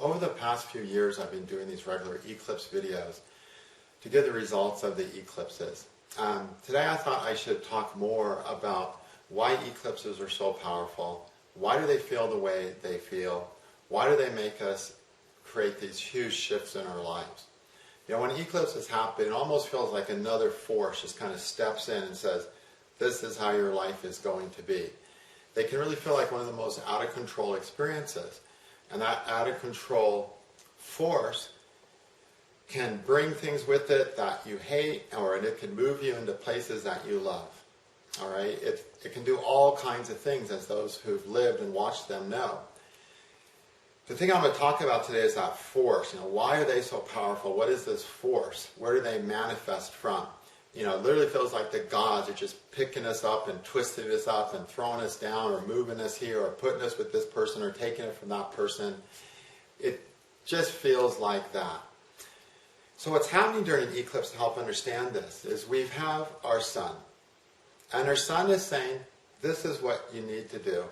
Over the past few years, I've been doing these regular eclipse videos to get the results of the eclipses. Today I thought I should talk more about why eclipses are so powerful. Why do they feel the way they feel? Why do they make us create these huge shifts in our lives? You know, when eclipses happen, it almost feels like another force just kind of steps in and says, this is how your life is going to be. They can really feel like one of the most out of control experiences. And that out of control force can bring things with it that you hate, or it can move you into places that you love. All right? It can do all kinds of things, as those who've lived and watched them know. The thing I'm going to talk about today is that force. You know, why are they so powerful? What is this force? Where do they manifest from? You know, it literally feels like the gods are just picking us up and twisting us up and throwing us down or moving us here or putting us with this person or taking it from that person. It just feels like that. So what's happening during an eclipse to help understand this is we have our sun. And our sun is saying, this is what you need to do.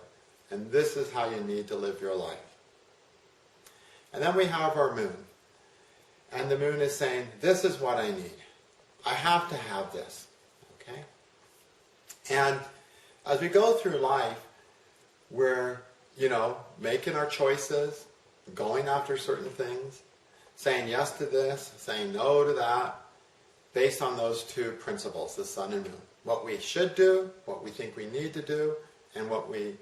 And this is how you need to live your life. And then we have our moon. And the moon is saying, this is what I need. I have to have this. Okay? And as we go through life, we're, making our choices, going after certain things, saying yes to this, saying no to that, based on those two principles, the sun and moon. What we should do, what we think we need to do, and what we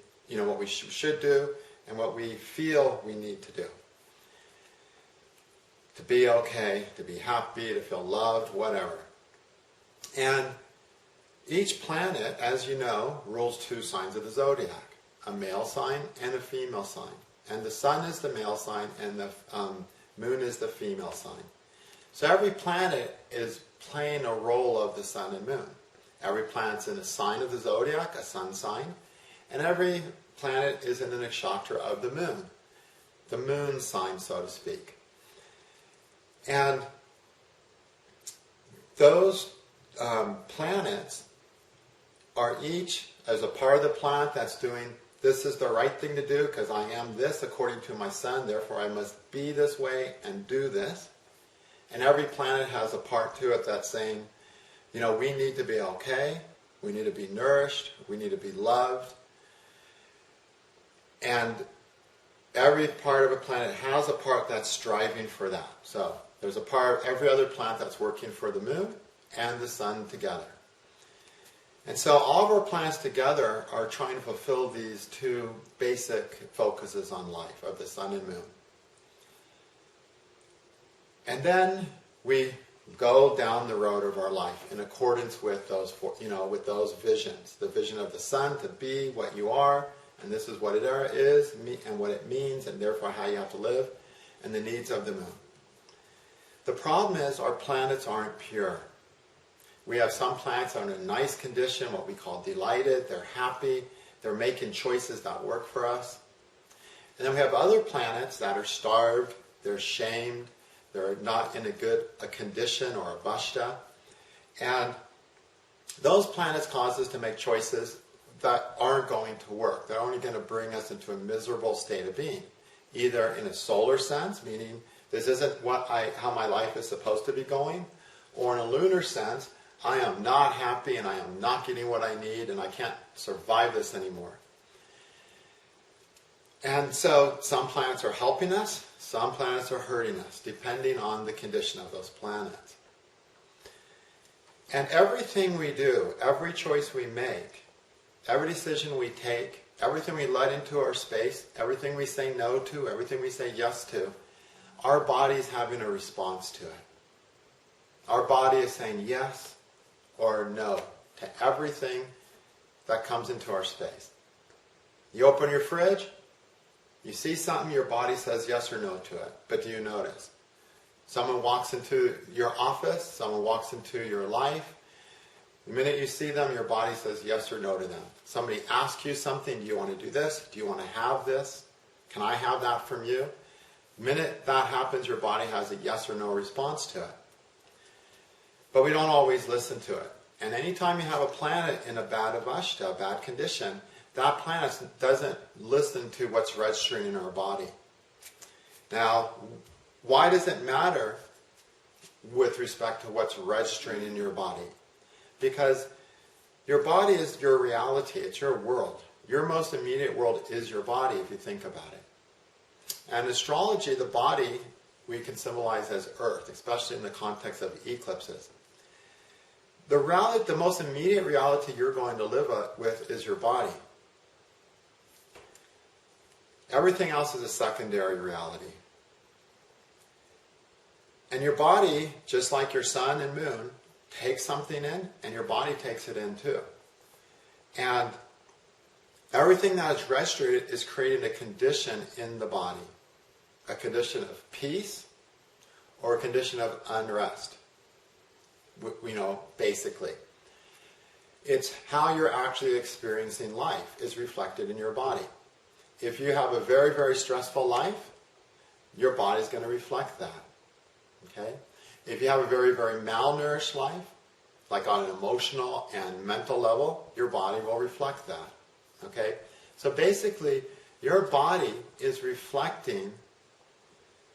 should do, and what we feel we need to do. To be okay, to be happy, to feel loved, whatever. And each planet, as you know, rules two signs of the zodiac, a male sign and a female sign. And the sun is the male sign and the moon is the female sign. So every planet is playing a role of the sun and moon. Every planet's in a sign of the zodiac, a sun sign, and every planet is in the nakshatra of the moon sign, so to speak. And those planets are each, as a part of the planet that's doing, this is the right thing to do because I am this according to my sun, therefore I must be this way and do this. And every planet has a part to it that's saying, we need to be okay, we need to be nourished, we need to be loved. And every part of a planet has a part that's striving for that. So there's a part, every other planet that's working for the moon and the sun together. And so all of our planets together are trying to fulfill these two basic focuses on life, of the sun and moon. And then we go down the road of our life in accordance with those, with those visions. The vision of the sun to be what you are, and this is what it is, and what it means, and therefore how you have to live, and the needs of the moon. The problem is our planets aren't pure. We have some planets that are in a nice condition, what we call delighted, they're happy, they're making choices that work for us. And then we have other planets that are starved, they're shamed, they're not in a condition or a vashta. And those planets cause us to make choices that aren't going to work. They're only going to bring us into a miserable state of being. Either in a solar sense, meaning this isn't how my life is supposed to be going, or in a lunar sense, I am not happy and I am not getting what I need and I can't survive this anymore. And so some planets are helping us, some planets are hurting us, depending on the condition of those planets. And everything we do, every choice we make, every decision we take, everything we let into our space, everything we say no to, everything we say yes to, our body's having a response to it. Our body is saying yes or no to everything that comes into our space. You open your fridge, you see something, your body says yes or no to it. But do you notice? Someone walks into your office, someone walks into your life. The minute you see them, your body says yes or no to them. Somebody asks you something, do you want to do this? Do you want to have this? Can I have that from you? The minute that happens, your body has a yes or no response to it. But we don't always listen to it. And anytime you have a planet in a bad avashta, a bad condition, that planet doesn't listen to what's registering in our body. Now, why does it matter with respect to what's registering in your body? Because your body is your reality. It's your world. Your most immediate world is your body, if you think about it. And astrology, the body, we can symbolize as Earth, especially in the context of eclipses. The most immediate reality you're going to live with is your body. Everything else is a secondary reality. And your body, just like your sun and moon, takes something in, and your body takes it in too. And everything that is registered is creating a condition in the body. A condition of peace or a condition of unrest. Basically. It's how you're actually experiencing life is reflected in your body. If you have a very, very stressful life, your body's going to reflect that. Okay? If you have a very, very malnourished life, like on an emotional and mental level, your body will reflect that. Okay? So basically, your body is reflecting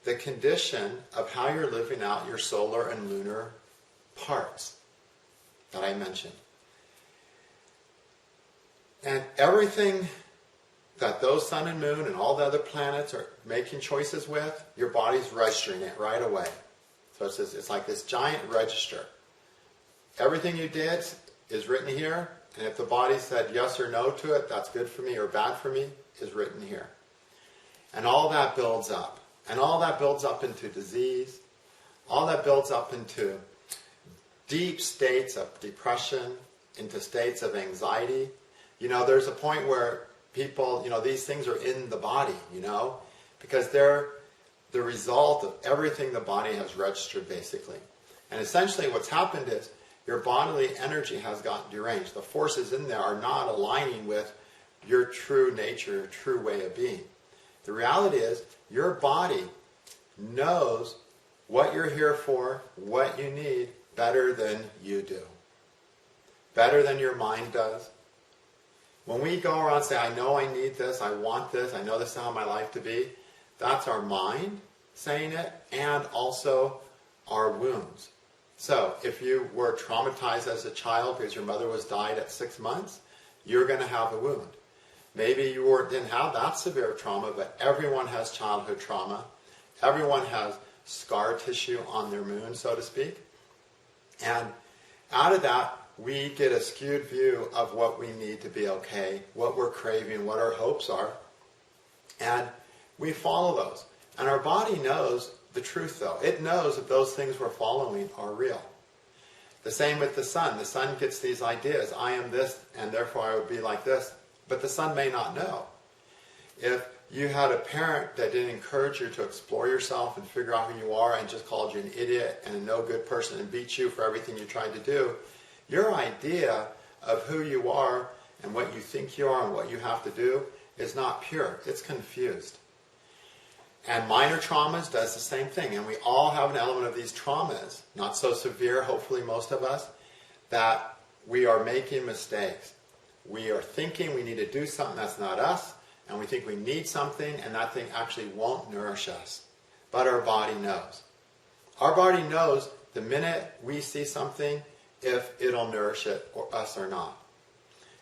the condition of how you're living out your solar and lunar parts that I mentioned. And everything that those sun and moon and all the other planets are making choices with, your body's registering it right away. So it's like this giant register. Everything you did is written here, and if the body said yes or no to it, that's good for me or bad for me, is written here. And all that builds up. And all that builds up into disease. All that builds up into deep states of depression, into states of anxiety. There's a point where people, these things are in the body, because they're the result of everything the body has registered, basically. And essentially what's happened is your bodily energy has gotten deranged. The forces in there are not aligning with your true nature, your true way of being. The reality is your body knows what you're here for, what you need, better than you do. Better than your mind does. When we go around and say, I know I need this, I want this, I know this is how my life to be, that's our mind saying it, and also our wounds. So, if you were traumatized as a child because your mother was died at 6 months, you're going to have a wound. Maybe you didn't have that severe trauma, but everyone has childhood trauma. Everyone has scar tissue on their moon, so to speak. And out of that, we get a skewed view of what we need to be okay, what we're craving, what our hopes are. And we follow those. And our body knows the truth, though. It knows that those things we're following are real. The same with the sun. The sun gets these ideas. I am this, and therefore I would be like this. But the sun may not know. If you had a parent that didn't encourage you to explore yourself and figure out who you are and just called you an idiot and a no good person and beat you for everything you tried to do, your idea of who you are and what you think you are and what you have to do is not pure. It's confused. And minor traumas does the same thing. And we all have an element of these traumas, not so severe, hopefully most of us, that we are making mistakes. We are thinking we need to do something that's not us, and we think we need something, and that thing actually won't nourish us. But our body knows. Our body knows the minute we see something, if it'll nourish it or us or not.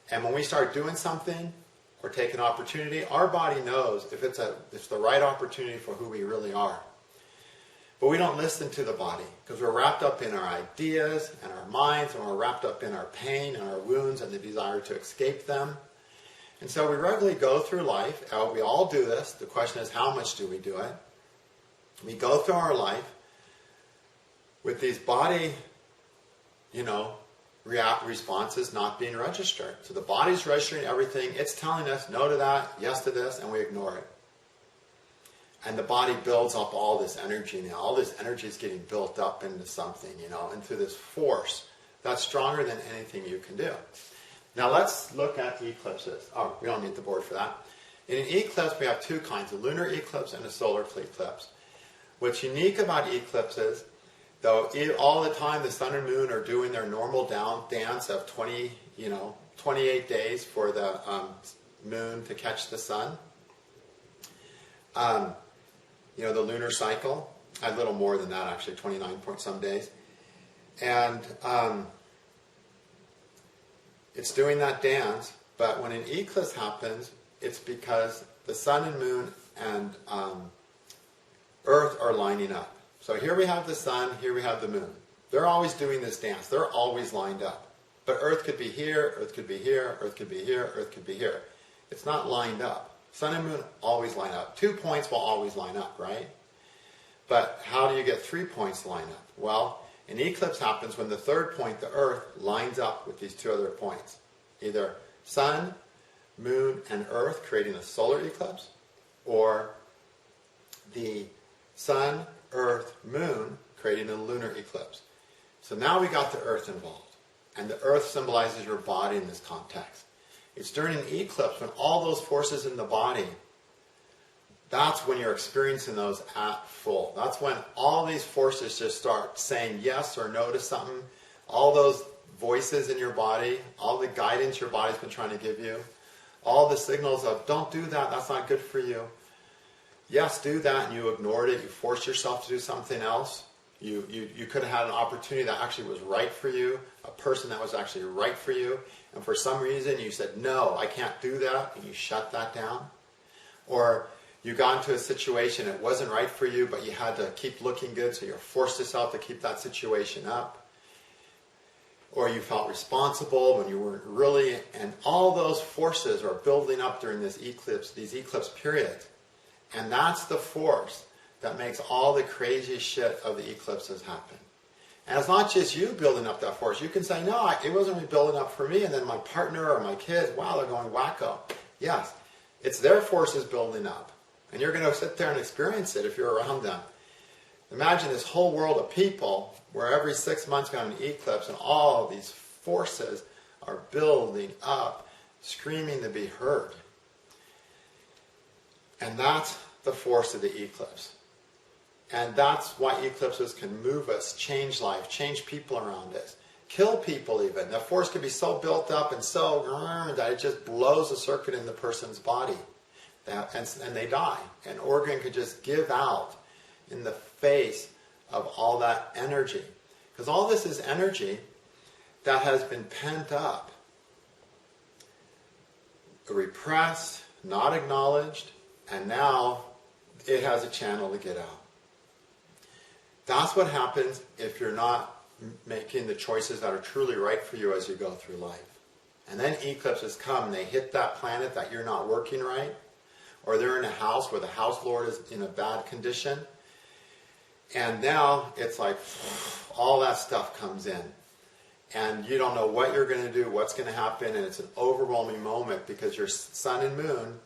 And when we start doing something or take an opportunity, our body knows if it's the right opportunity for who we really are. But we don't listen to the body because we're wrapped up in our ideas and our minds, and we're wrapped up in our pain and our wounds and the desire to escape them. And so we regularly go through life. We all do this. The question is, how much do we do it? We go through our life with these body, responses not being registered. So the body's registering everything. It's telling us no to that, yes to this, and we ignore it. And the body builds up all this energy now. All this energy is getting built up into something, into this force that's stronger than anything you can do. Now let's look at the eclipses. Oh, we don't need the board for that. In an eclipse, we have two kinds, a lunar eclipse and a solar eclipse. What's unique about eclipses, though all the time the sun and moon are doing their normal dance of 28 days for the moon to catch the sun, the lunar cycle. A little more than that, actually, 29 point some days. And it's doing that dance, but when an eclipse happens, it's because the sun and moon and Earth are lining up. So here we have the sun, here we have the moon. They're always doing this dance. They're always lined up. But Earth could be here, Earth could be here, Earth could be here, Earth could be here. It's not lined up. Sun and moon always line up. 2 points will always line up, right? But how do you get 3 points to line up? Well, an eclipse happens when the third point, the Earth, lines up with these 2 other points. Either sun, moon, and Earth creating a solar eclipse, or the sun, Earth, moon creating a lunar eclipse. So now we got the Earth involved. And the Earth symbolizes your body in this context. It's during an eclipse when all those forces in the body, that's when you're experiencing those at full. That's when all these forces just start saying yes or no to something. All those voices in your body, all the guidance your body's been trying to give you, all the signals of don't do that, that's not good for you. Yes, do that, and you ignored it. You forced yourself to do something else. You could have had an opportunity that actually was right for you, a person that was actually right for you, and for some reason you said, no, I can't do that, and you shut that down. Or you got into a situation, it wasn't right for you, but you had to keep looking good, so you forced yourself to keep that situation up. Or you felt responsible when you weren't really, and all those forces are building up during these eclipse periods. And that's the force that makes all the crazy shit of the eclipses happen. And it's not just you building up that force. You can say, no, it wasn't really building up for me, and then my partner or my kids, wow, they're going wacko. Yes, it's their forces building up. And you're going to sit there and experience it if you're around them. Imagine this whole world of people where every 6 months we have an eclipse and all of these forces are building up, screaming to be heard. And that's the force of the eclipse. And that's why eclipses can move us, change life, change people around us, kill people even. The force can be so built up and so that it just blows a circuit in the person's body. And they die. An organ could just give out in the face of all that energy. Because all this is energy that has been pent up, repressed, not acknowledged, and now it has a channel to get out. That's what happens if you're not making the choices that are truly right for you as you go through life. And then eclipses come and they hit that planet that you're not working right, or they're in a house where the house lord is in a bad condition, and now it's like all that stuff comes in. And you don't know what you're going to do, what's going to happen, and it's an overwhelming moment because your sun and moon,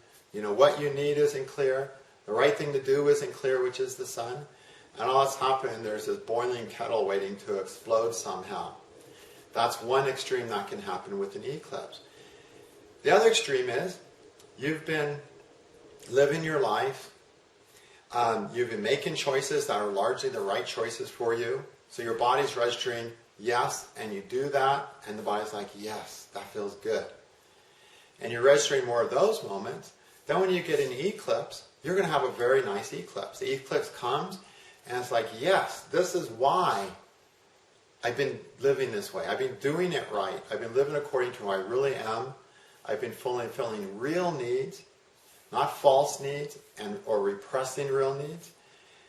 what you need isn't clear, the right thing to do isn't clear, which is the sun. And all that's happening, there's this boiling kettle waiting to explode somehow. That's one extreme that can happen with an eclipse. The other extreme is, you've been living your life, you've been making choices that are largely the right choices for you, so your body's registering yes, and you do that, and the body's like, yes, that feels good. And you're registering more of those moments. Then when you get an eclipse, you're going to have a very nice eclipse. The eclipse comes, and it's like, yes, this is why I've been living this way. I've been doing it right. I've been living according to who I really am. I've been fulfilling real needs, not false needs or repressing real needs.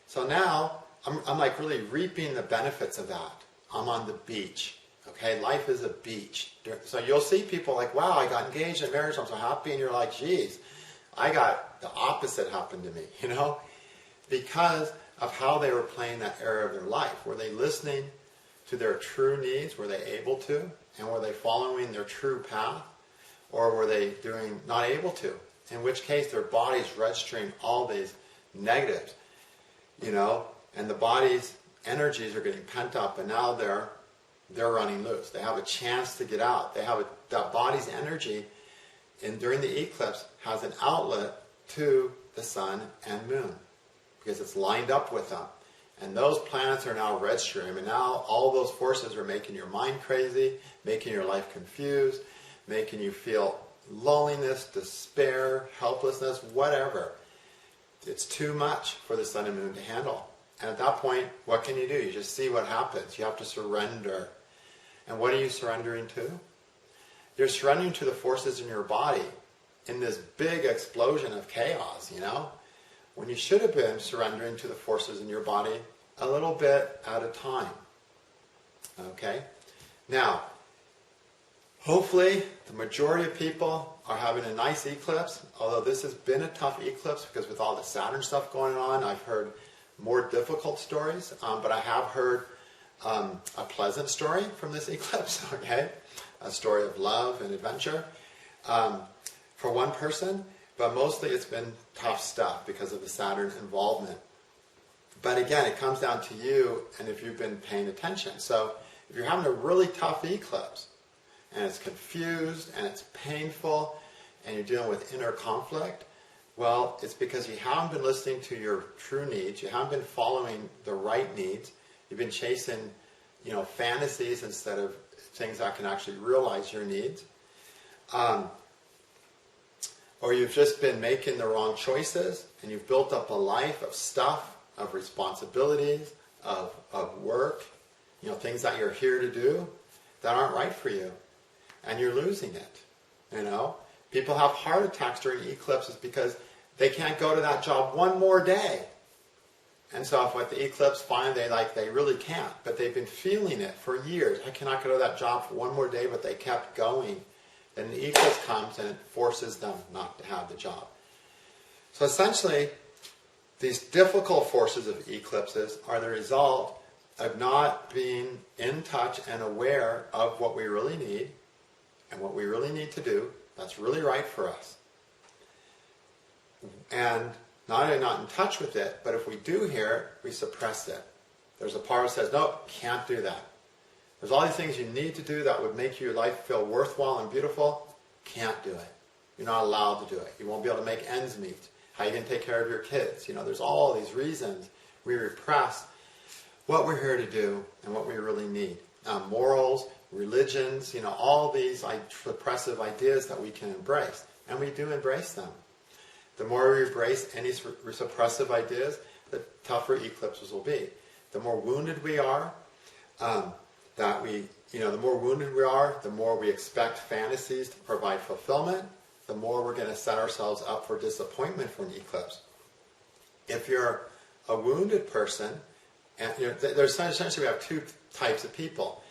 So now I'm like really reaping the benefits of that. I'm on the beach. Okay, life is a beach. So you'll see people like, wow, I got engaged in marriage, I'm so happy, and you're like, geez, I got the opposite happen to me, because of how they were playing that area of their life. Were they listening to their true needs? Were they able to? And were they following their true path? Or were they not able to? In which case their body's registering all these negatives, and the body's energies are getting pent up, and now they're running loose. They have a chance to get out. That body's energy during the eclipse has an outlet to the sun and moon because it's lined up with them. And those planets are now registering, and now all those forces are making your mind crazy, making your life confused, making you feel loneliness, despair, helplessness, whatever. it's too much for the sun and moon to handle. And at that point, what can you do? You just see what happens. You have to surrender. And what are you surrendering to? You're surrendering to the forces in your body in this big explosion of chaos, you know? When you should have been surrendering to the forces in your body a little bit at a time. Okay? Now, hopefully the majority of people are having a nice eclipse, although this has been a tough eclipse because with all the Saturn stuff going on, I've heard more difficult stories, but I have heard a pleasant story from this eclipse, okay? A story of love and adventure for one person, but mostly it's been tough stuff because of the Saturn involvement. But again, it comes down to you and if you've been paying attention. So if you're having a really tough eclipse and it's confused and it's painful and you're dealing with inner conflict, well, it's because you haven't been listening to your true needs. You haven't been following the right needs. You've been chasing, fantasies instead of things that can actually realize your needs. Or you've just been making the wrong choices and you've built up a life of stuff, of responsibilities, of work, things that you're here to do that aren't right for you. And you're losing it, People have heart attacks during eclipses because they can't go to that job one more day. And so with the eclipse, finally, they really can't. But they've been feeling it for years. I cannot go to that job for one more day, but they kept going. Then the eclipse comes and it forces them not to have the job. So essentially, these difficult forces of eclipses are the result of not being in touch and aware of what we really need and what we really need to do that's really right for us. And not only not in touch with it, but if we do hear it, we suppress it. There's a part that says, no, can't do that. There's all these things you need to do that would make your life feel worthwhile and beautiful. Can't do it. You're not allowed to do it. You won't be able to make ends meet. How are you going to take care of your kids? There's all these reasons we repress what we're here to do and what we really need. Morals, religions, all these suppressive ideas that we can embrace. And we do embrace them. The more we embrace any suppressive ideas, the tougher eclipses will be. The more wounded we are, the more wounded we are, the more we expect fantasies to provide fulfillment, the more we're going to set ourselves up for disappointment from an eclipse. If you're a wounded person, and there's essentially we have two types of people.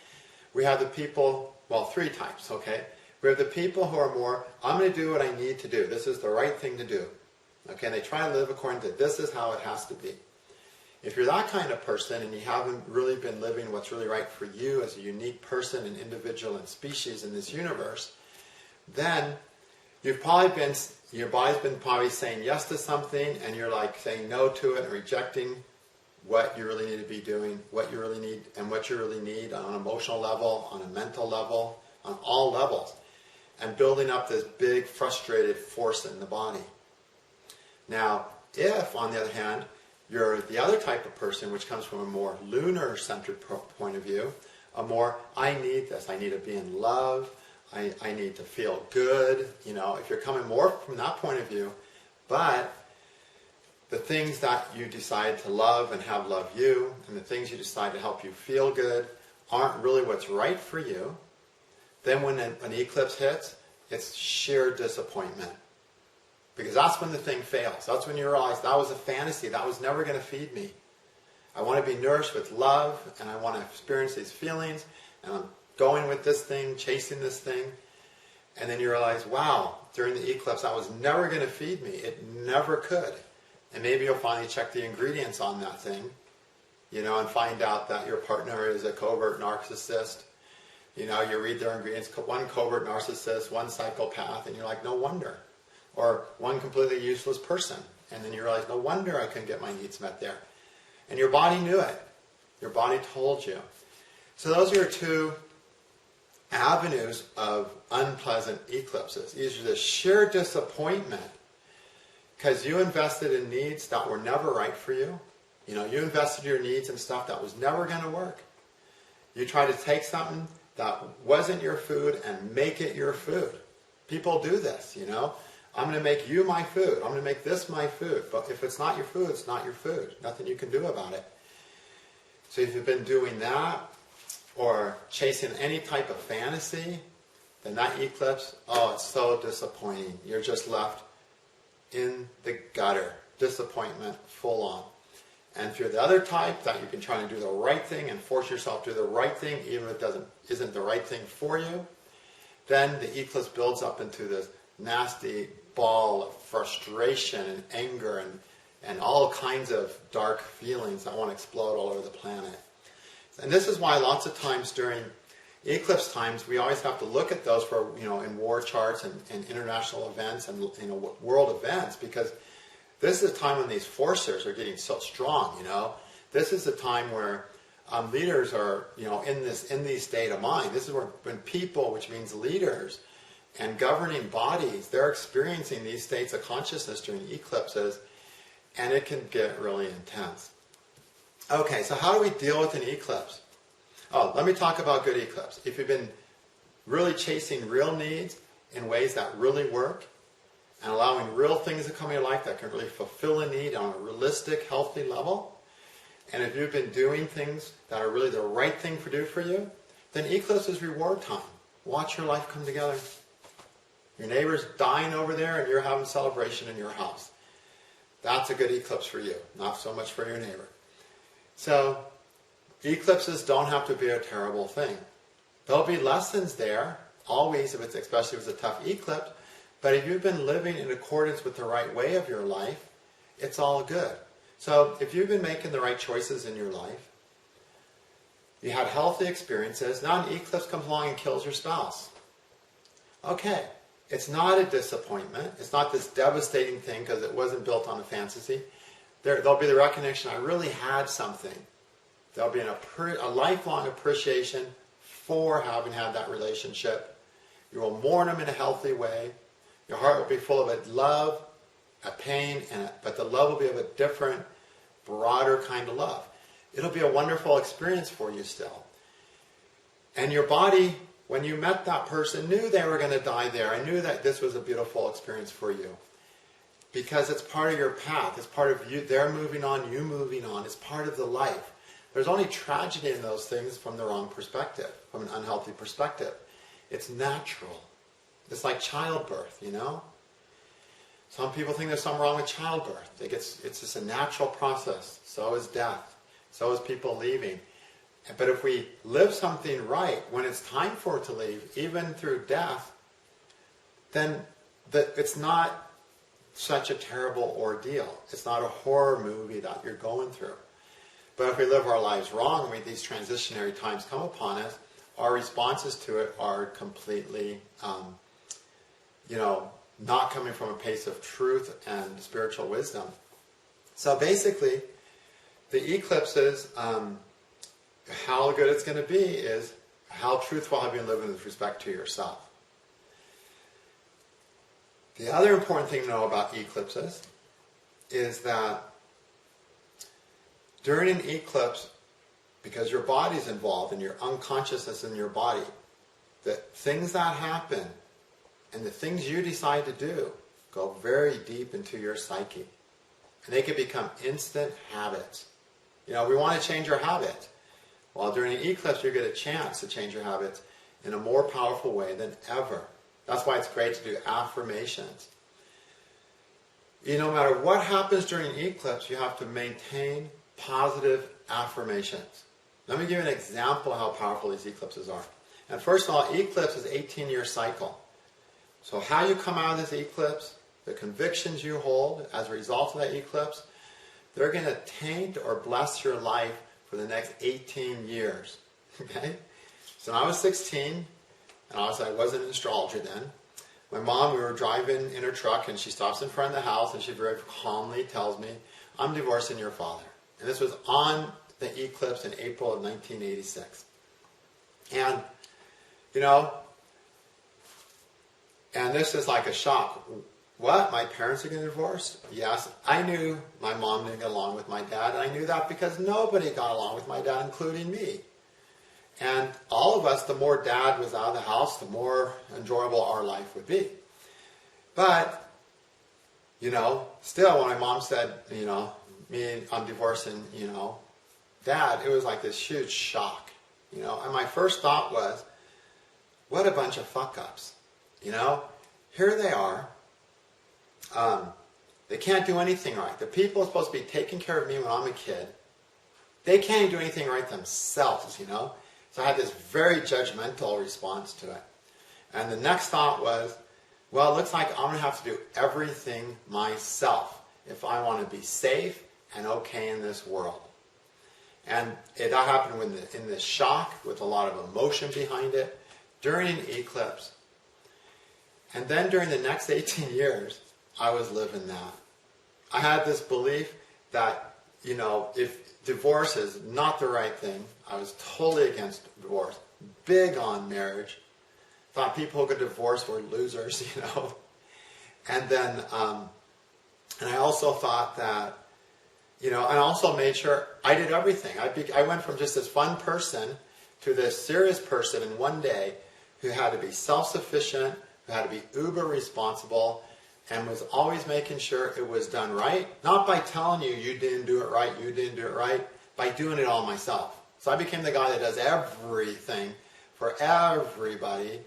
We have the people, three types, okay? We have the people who are more, I'm going to do what I need to do. This is the right thing to do. Okay, and they try to live according to this is how it has to be. If you're that kind of person and you haven't really been living what's really right for you as a unique person and individual and species in this universe, then your body's been probably saying yes to something and you're saying no to it and rejecting what you really need to be doing, what you really need and what you really need on an emotional level, on a mental level, on all levels, and building up this big frustrated force in the body. Now, if, on the other hand, you're the other type of person, which comes from a more lunar-centered point of view, a more, I need this, I need to be in love, I need to feel good, if you're coming more from that point of view, but the things that you decide to love and have love you, and the things you decide to help you feel good, aren't really what's right for you, then when an eclipse hits, it's sheer disappointment. Because that's when the thing fails. That's when you realize that was a fantasy. That was never going to feed me. I want to be nourished with love, and I want to experience these feelings, and I'm going with this thing, chasing this thing. And then you realize, wow, during the eclipse, that was never going to feed me. It never could. And maybe you'll finally check the ingredients on that thing, and find out that your partner is a covert narcissist. You read their ingredients, one covert narcissist, one psychopath, and you're like, no wonder. Or one completely useless person. And then you realize, no wonder I couldn't get my needs met there. And your body knew it. Your body told you. So those are your two avenues of unpleasant eclipses. These are the sheer disappointment because you invested in needs that were never right for you. You invested your needs in stuff that was never going to work. You tried to take something that wasn't your food and make it your food. People do this, I'm going to make you my food. I'm going to make this my food. But if it's not your food, it's not your food. Nothing you can do about it. So if you've been doing that, or chasing any type of fantasy, then that eclipse, oh, it's so disappointing. You're just left in the gutter. Disappointment, full on. And if you're the other type, that you've been trying to do the right thing and force yourself to do the right thing, even if it isn't the right thing for you, then the eclipse builds up into this nasty ball of frustration and anger and all kinds of dark feelings that want to explode all over the planet. And this is why lots of times during eclipse times, we always have to look at those for, in war charts and international events and, world events, because this is a time when these forces are getting so strong, This is a time where leaders are, in these state of mind. This is when people, which means leaders and governing bodies, they're experiencing these states of consciousness during eclipses, and it can get really intense. Okay, so how do we deal with an eclipse? Oh, let me talk about good eclipse. If you've been really chasing real needs in ways that really work, and allowing real things to come in your life that can really fulfill a need on a realistic, healthy level, and if you've been doing things that are really the right thing to do for you, then eclipse is reward time. Watch your life come together. Your neighbor's dying over there and you're having celebration in your house. That's a good eclipse for you, not so much for your neighbor. So, eclipses don't have to be a terrible thing. There'll be lessons there, always, especially if it's a tough eclipse, but if you've been living in accordance with the right way of your life, it's all good. So, if you've been making the right choices in your life, you had healthy experiences, now an eclipse comes along and kills your spouse. Okay, it's not a disappointment. It's not this devastating thing because it wasn't built on a fantasy. There'll be the recognition, I really had something. There'll be a lifelong appreciation for having had that relationship. You will mourn them in a healthy way. Your heart will be full of a love, a pain, but the love will be of a different, broader kind of love. It'll be a wonderful experience for you still. And your body, when you met that person, knew they were going to die there. I knew that this was a beautiful experience for you. Because it's part of your path. It's part of you. They're moving on, you moving on. It's part of the life. There's only tragedy in those things from the wrong perspective, from an unhealthy perspective. It's natural. It's like childbirth, Some people think there's something wrong with childbirth. It's just a natural process. So is death. So is people leaving. But if we live something right, when it's time for it to leave, even through death, then it's not such a terrible ordeal. It's not a horror movie that you're going through. But if we live our lives wrong, when these transitionary times come upon us, our responses to it are completely, not coming from a place of truth and spiritual wisdom. So basically, the eclipses, how good it's going to be is how truthful have you been living with respect to yourself. The other important thing to know about eclipses is that during an eclipse, because your body's involved and your unconsciousness in your body, the things that happen and the things you decide to do go very deep into your psyche. And they can become instant habits. We want to change our habits. Well, during an eclipse, you get a chance to change your habits in a more powerful way than ever. That's why it's great to do affirmations. No matter what happens during an eclipse, you have to maintain positive affirmations. Let me give you an example of how powerful these eclipses are. And first of all, eclipse is an 18-year cycle. So how you come out of this eclipse, the convictions you hold as a result of that eclipse, they're going to taint or bless your life for the next 18 years. Okay? So when I was 16, and I wasn't an astrologer then, my mom, we were driving in her truck, and she stops in front of the house, and she very calmly tells me, I'm divorcing your father. And this was on the eclipse in April of 1986. And, and this is like a shock. What? My parents are getting divorced? Yes. I knew my mom didn't get along with my dad, and I knew that because nobody got along with my dad, including me. And all of us, the more Dad was out of the house, the more enjoyable our life would be. But Still when my mom said, I'm divorcing, Dad, it was like this huge shock, and my first thought was, what a bunch of fuck-ups, Here they are. They can't do anything right. The people are supposed to be taking care of me when I'm a kid. They can't do anything right themselves, So I had this very judgmental response to it. And the next thought was, well, it looks like I'm going to have to do everything myself if I want to be safe and okay in this world. And that happened in this shock with a lot of emotion behind it during an eclipse. And then during the next 18 years, I was living that. I had this belief that, if divorce is not the right thing, I was totally against divorce, big on marriage, thought people who could divorce were losers, And then, and I also thought that, and I also made sure I did everything. I went from just this fun person to this serious person in one day who had to be self-sufficient, who had to be uber responsible, and was always making sure it was done right. Not by telling you, you didn't do it right, by doing it all myself. So I became the guy that does everything for everybody.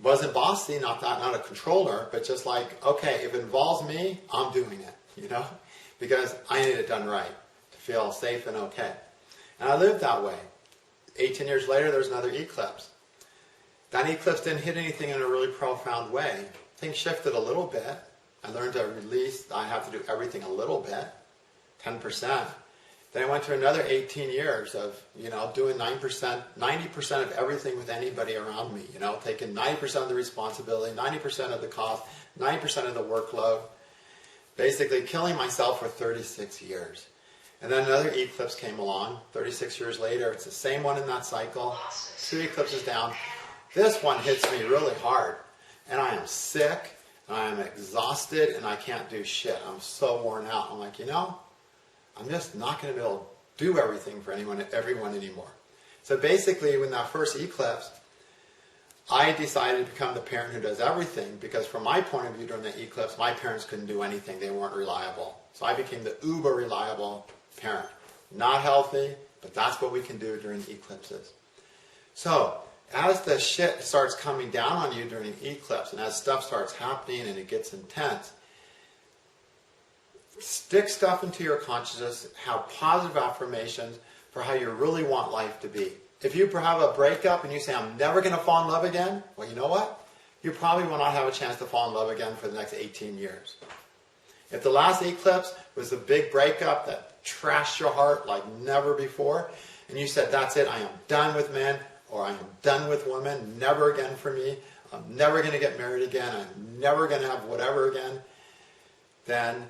Wasn't bossy, not a controller, but just like, okay, if it involves me, I'm doing it, because I need it done right to feel safe and okay. And I lived that way. 18 years later, there was another eclipse. That eclipse didn't hit anything in a really profound way. Things shifted a little bit. I learned to release, I have to do everything a little bit, 10%. Then I went to another 18 years of, doing 90% of everything with anybody around me, taking 90% of the responsibility, 90% of the cost, 90% of the workload, basically killing myself for 36 years. And then another eclipse came along, 36 years later. It's the same one in that cycle, 2 eclipses down. This one hits me really hard, and I am sick, and I am exhausted, and I can't do shit. I'm so worn out. I'm like, I'm just not going to be able to do everything for everyone anymore. So basically, in that first eclipse, I decided to become the parent who does everything, because from my point of view during the eclipse, my parents couldn't do anything. They weren't reliable. So I became the uber reliable parent. Not healthy, but that's what we can do during eclipses. So as the shit starts coming down on you during an eclipse, and as stuff starts happening and it gets intense, stick stuff into your consciousness, have positive affirmations for how you really want life to be. If you have a breakup and you say, I'm never going to fall in love again, well, you know what? You probably will not have a chance to fall in love again for the next 18 years. If the last eclipse was a big breakup that trashed your heart like never before, and you said, that's it, I am done with men, or I am done with women, never again for me, I'm never going to get married again, I'm never going to have whatever again, then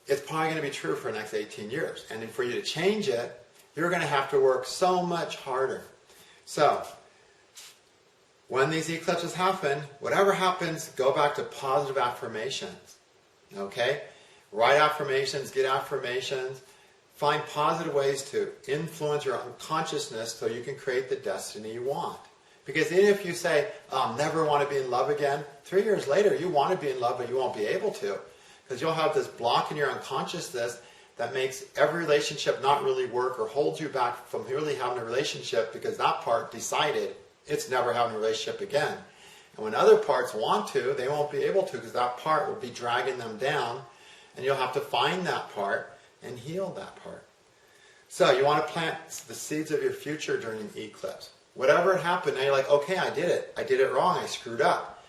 it's probably going to be true for the next 18 years. And for you to change it, you're going to have to work so much harder. So, when these eclipses happen, whatever happens, go back to positive affirmations. Okay? Write affirmations, get affirmations. Find positive ways to influence your unconsciousness so you can create the destiny you want. Because even if you say, I'll never want to be in love again, 3 years later you want to be in love but you won't be able to. Because you'll have this block in your unconsciousness that makes every relationship not really work or holds you back from really having a relationship because that part decided it's never having a relationship again. And when other parts want to, they won't be able to because that part will be dragging them down, and you'll have to find that part and heal that part. So you want to plant the seeds of your future during an eclipse. Whatever had happened, now you're like, okay, I did it. I did it wrong. I screwed up.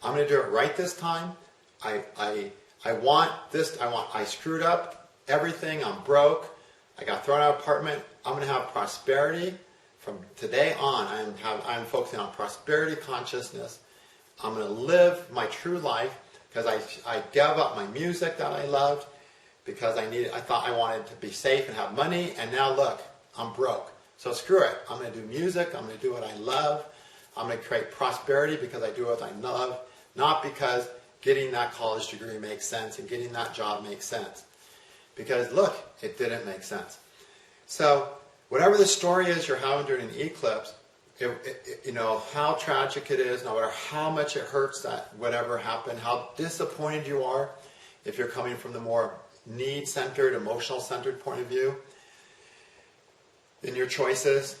I'm going to do it right this time. I screwed up everything. I'm broke. I got thrown out of apartment. I'm going to have prosperity. From today on, I'm focusing on prosperity consciousness. I'm going to live my true life because I gave up my music that I loved because I thought I wanted to be safe and have money, and now look, I'm broke. So screw it. I'm going to do music. I'm going to do what I love. I'm going to create prosperity because I do what I love, not because getting that college degree makes sense and getting that job makes sense. Because look, it didn't make sense. So whatever the story is you're having during an eclipse, how tragic it is, no matter how much it hurts that whatever happened, how disappointed you are, If you're coming from the more need-centered, emotional-centered point of view, in your choices,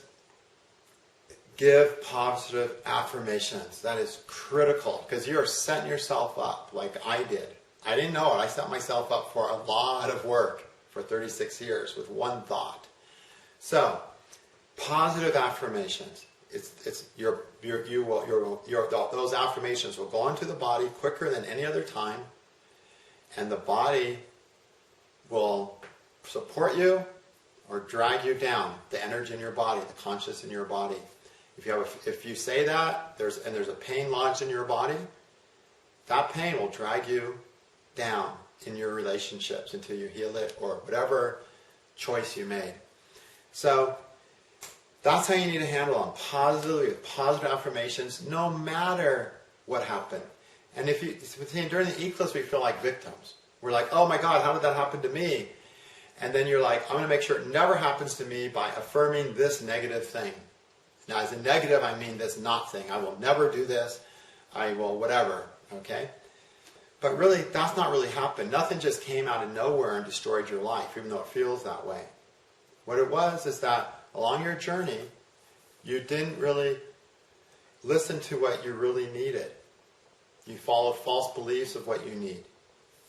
give positive affirmations. That is critical because you are setting yourself up like I did. I didn't know it. I set myself up for a lot of work for 36 years with one thought. So, positive affirmations. Those affirmations will go into the body quicker than any other time, and the body will support you or drag you down. The energy in your body, the conscious in your body. If you say that, there's a pain lodged in your body, that pain will drag you down in your relationships until you heal it or whatever choice you made. So that's how you need to handle them, positively, with positive affirmations, no matter what happened. And during the eclipse, we feel like victims. We're like, oh my God, how did that happen to me? And then you're like, I'm going to make sure it never happens to me by affirming this negative thing. Now, as a negative, I mean this not thing. I will never do this. I will whatever, okay? But really, that's not really happened. Nothing just came out of nowhere and destroyed your life, even though it feels that way. What it was is that along your journey, you didn't really listen to what you really needed. You followed false beliefs of what you need.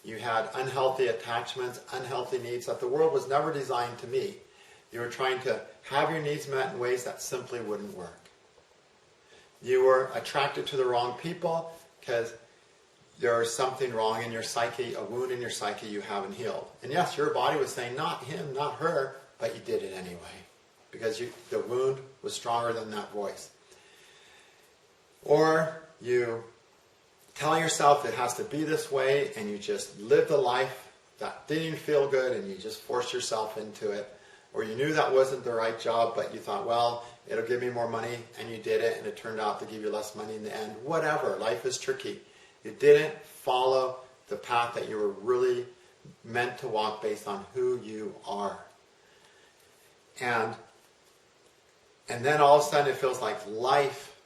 You had unhealthy attachments, unhealthy needs that the world was never designed to meet. You were trying to have your needs met in ways that simply wouldn't work. You were attracted to the wrong people because there's something wrong in your psyche, a wound in your psyche you haven't healed. And yes, your body was saying, not him, not her, but you did it anyway. Because the wound was stronger than that voice. Or you tell yourself it has to be this way, and you just lived a life that didn't feel good, and you just forced yourself into it. Or you knew that wasn't the right job, but you thought, well, it'll give me more money, and you did it, and it turned out to give you less money in the end. Whatever, life is tricky. You didn't follow the path that you were really meant to walk based on who you are. And then all of a sudden it feels like life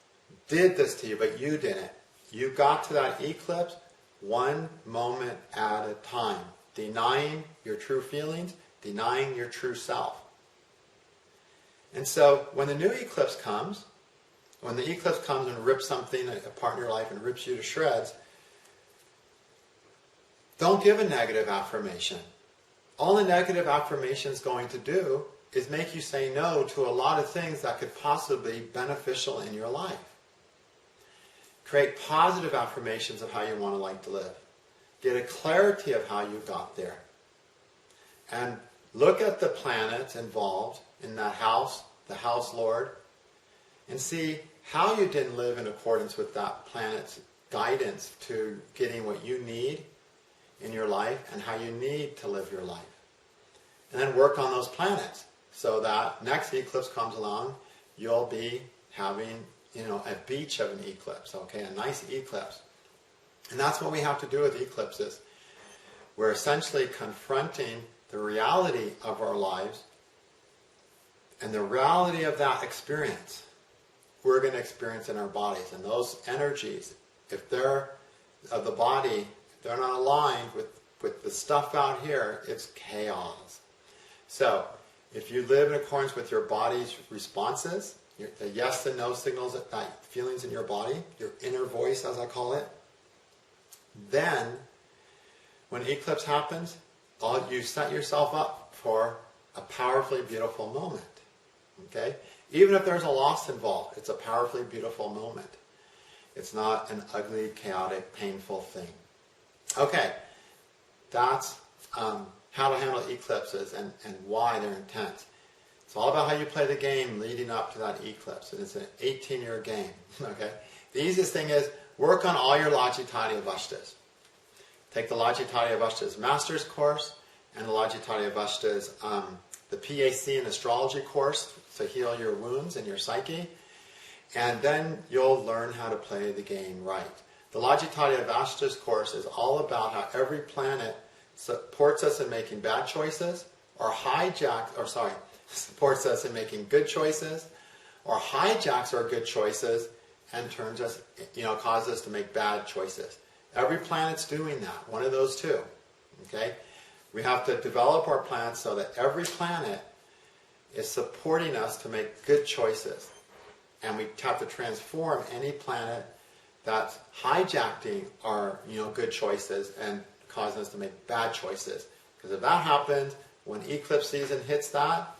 did this to you, but you didn't. You got to that eclipse one moment at a time, denying your true feelings, denying your true self. And so when the new eclipse comes, when the eclipse comes and rips something apart in your life and rips you to shreds, don't give a negative affirmation. All a negative affirmation is going to do is make you say no to a lot of things that could possibly be beneficial in your life. Create positive affirmations of how you want to live. Get a clarity of how you got there. And look at the planets involved in that house, the house lord, and see how you didn't live in accordance with that planet's guidance to getting what you need in your life and how you need to live your life. And then work on those planets so that next eclipse comes along, you'll be having, a beach of an eclipse, okay, a nice eclipse. And that's what we have to do with eclipses. We're essentially confronting the reality of our lives and the reality of that experience we're going to experience in our bodies. And those energies, if they're of the body, they're not aligned with the stuff out here, it's chaos. So, if you live in accordance with your body's responses, the yes and no signals, that feelings in your body, your inner voice as I call it, then when eclipse happens, you set yourself up for a powerfully beautiful moment. Okay? Even if there's a loss involved, it's a powerfully beautiful moment. It's not an ugly, chaotic, painful thing. Okay, that's how to handle eclipses and why they're intense. It's all about how you play the game leading up to that eclipse. And it's an 18-year game. Okay? The easiest thing is work on all your Lajitati Avashtas. Take the Lajitati Avashtas Master's course and the Lajitati Avashtas, the PAC and Astrology course to heal your wounds and your psyche. And then you'll learn how to play the game right. The Lajitati Avashtas course is all about how every planet supports us in making bad choices supports us in making good choices, or hijacks our good choices and turns us, causes us to make bad choices. Every planet's doing that, one of those two. Okay? We have to develop our plans so that every planet is supporting us to make good choices. And we have to transform any planet that's hijacking our good choices and causing us to make bad choices. Because if that happens, when eclipse season hits that,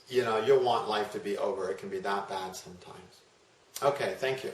you'll want life to be over. It can be that bad sometimes. Okay, thank you.